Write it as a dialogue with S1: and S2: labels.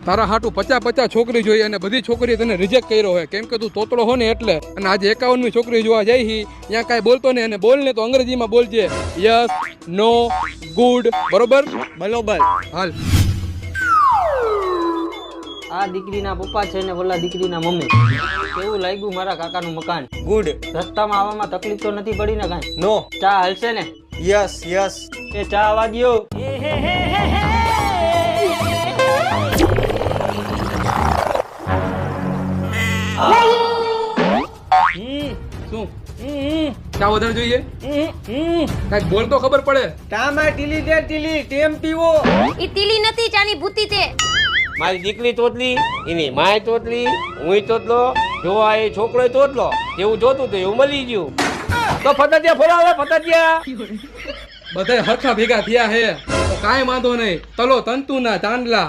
S1: તારા હાટું 50 છોકરી જોઈએ અને બધી છોકરી તને રિજેક્ટ કર્યો હોય કેમ કે તું તોતળો હો ને એટલે. અને આજે 51મી છોકરી જોવા જાય હી ત્યાં કાંઈ બોલતો નહીં અને બોલ ને તો અંગ્રેજીમાં બોલજે યસ નો ગુડ. બરોબર
S2: બરોબર.
S1: હાલ.
S3: આ દીકરીના પપ્પા છે ને ઓલા દીકરીના મમ્મી. કેવું લાગ્યું મારા કાકાનું મકાન?
S2: ગુડ.
S3: રસ્તામાં આવવામાં તકલીફ તો નથી પડી ને કાંઈ?
S2: નો.
S3: ચા હાલશે ને?
S2: Yes yes.
S3: એ ચા વાગ્યો.
S1: શું ચા વધારે જોઈએ? કાંઈક બોલ તો ખબર પડે.
S2: ચામાં ટીલી દે ટીલી ટેમ પીવો.
S4: ઈ તીલી નથી, ચાની ભૂતી તે.
S5: મારી દીકરી તોતલી, એની માય તોતલી, હું તોતલો, જોવા એ છોકરો તોતલો. જેવું જોતું તો એવું મળી ગયું. તો ફટાટિયા ફોડાવે ફટાટિયા.
S1: બધા હરખા ભેગા થયા હે તો કાંઈ વાંધો નહીં. તલો તંતુ ના ચાંદલા.